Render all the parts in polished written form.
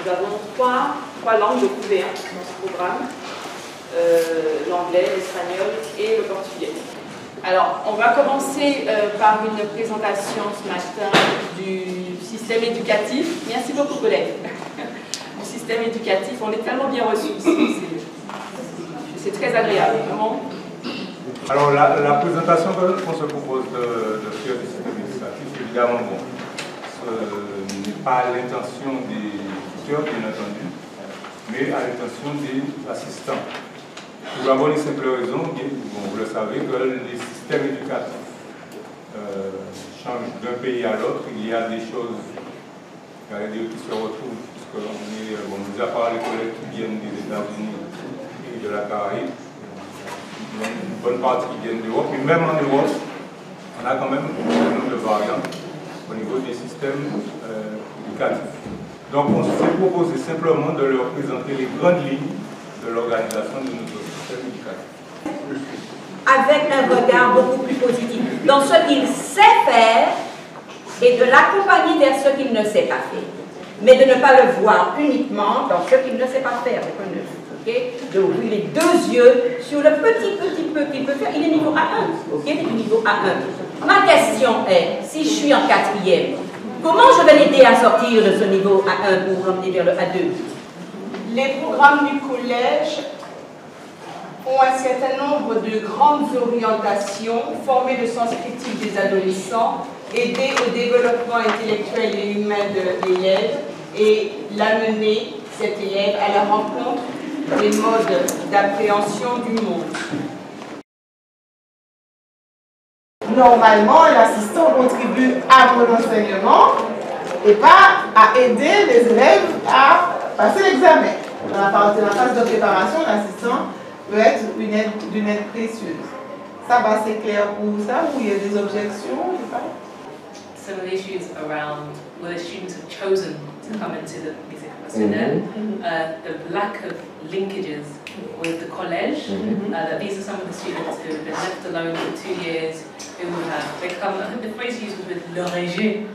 Nous avons trois langues de couverture dans ce programme, l'anglais, l'espagnol et le portugais. Alors, on va commencer par une présentation ce matin du système éducatif. Merci beaucoup, collègues. Du système éducatif, on est tellement bien reçus ici. C'est très agréable, vraiment. Alors, la présentation qu'on se propose de faire du système éducatif, évidemment, bon, ce n'est pas à l'intention des tuteurs, bien entendu, mais à l'intention des assistants. Pour la bonne et simple raison, bon, vous le savez, que les systèmes éducatifs changent d'un pays à l'autre. Il y a des choses qui se retrouvent, puisque on nous a parlé des collègues qui viennent des États-Unis et de la Caraïbe, une bonne partie qui viennent d'Europe, mais même en Europe, on a quand même un certain nombre de variantes au niveau des systèmes éducatifs. Donc on s'est proposé simplement de leur présenter les grandes lignes de l'organisation de notre système éducatif. Avec un regard beaucoup plus positif dans ce qu'il sait faire et de l'accompagner vers ce qu'il ne sait pas faire. Mais de ne pas le voir uniquement dans ce qu'il ne sait pas faire. Okay? D'ouvrir les deux yeux sur le petit peu qu'il peut faire. Il est niveau A1. Okay? Il est du niveau A1. Ma question est, si je suis en quatrième, comment je vais l'aider à sortir de ce niveau A1 pour l'emmener vers le A2? Les programmes du collège ont un certain nombre de grandes orientations, former le sens critique des adolescents, aider au développement intellectuel et humain de l'élève et l'amener, cet élève, à la rencontre des modes d'appréhension du monde. Normalement, l'assistant contribue à mon enseignement et pas à aider les élèves à passer l'examen. Dans la phase de préparation, l'assistant peut être d'une aide précieuse. Ça va, c'est clair pour ça, ou il y a des objections? Some of the issues around whether students have chosen to come into the music class, the lack of linkages with the college, that these are some of the students who have been left alone for 2 years, who have become, I think the phrase used was with le régie,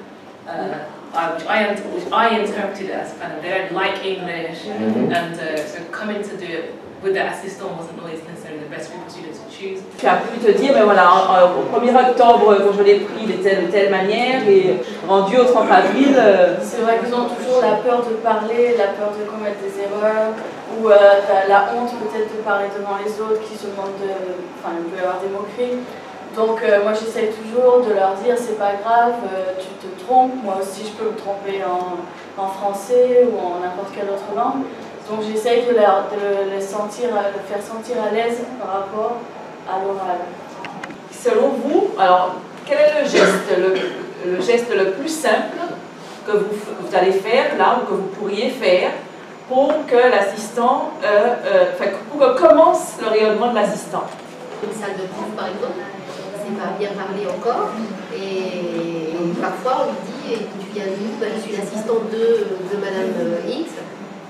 which I interpreted as kind of they don't like English, and so coming to do it with the assistant wasn't always necessarily the best group of students to choose. Tu as pu te dire, mais voilà, au 1er octobre, quand je l'ai pris, il était de telle manière, et rendu au 30 avril... C'est vrai qu'ils ont toujours la peur de parler, la peur de commettre des erreurs, ou la honte peut-être de parler devant les autres, qui se demandent enfin, il peut y avoir des moqueries. Donc moi j'essaye toujours de leur dire, c'est pas grave, tu te trompes, moi aussi je peux me tromper en français ou en n'importe quelle autre langue. Donc j'essaye de les faire sentir à l'aise par rapport à l'oral. Selon vous, alors, quel est le geste le plus simple que vous allez faire là, ou que vous pourriez faire pour que l'assistant, pour que commence le rayonnement de l'assistant? Une salle de cours par exemple, c'est pas bien parler encore, et parfois on lui dit, tu viens d'où? Je suis l'assistante de Madame X.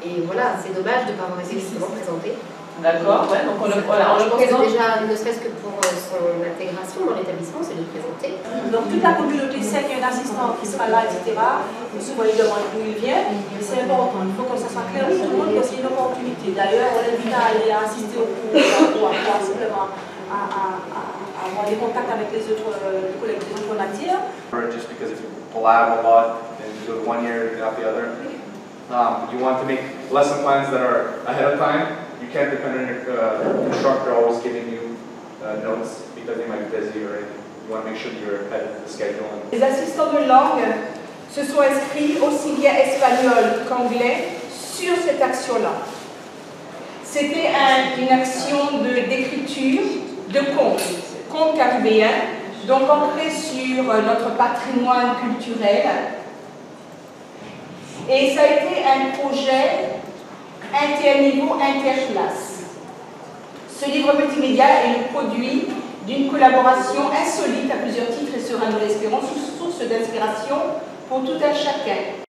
Et voilà, c'est dommage de ne pas avoir été justement présenté. D'accord, ouais, donc on le présente. Déjà, ne serait-ce que pour son intégration dans l'établissement, c'est de le présenter. Donc toute la communauté sait qu'il y a un assistant qui sera là, etc. Souvent ils demandent d'où il vient, mais c'est important, il faut que ça soit clair pour tout le monde, parce qu'il y a une opportunité. D'ailleurs, on l'invite à aller assister au cours, à simplement avoir des contacts avec les autres collègues des autres matières. Just because if you blab a lot and you do it 1 year, not the other. You want to make lesson plans that are ahead of time. You can't depend on your instructor always giving you notes because they might be busy or anything. You want to make sure that you're ahead of the schedule. Les assistants de langue se sont inscrits aussi bien espagnol qu'anglais sur cette action-là. C'était une action d'écriture de contes caribéens, donc ancré sur notre patrimoine culturel. Et ça a été un projet interniveau, interclasse. Ce livre multimédia est le produit d'une collaboration insolite à plusieurs titres et sera, nous l'espérons, source d'inspiration pour tout un chacun.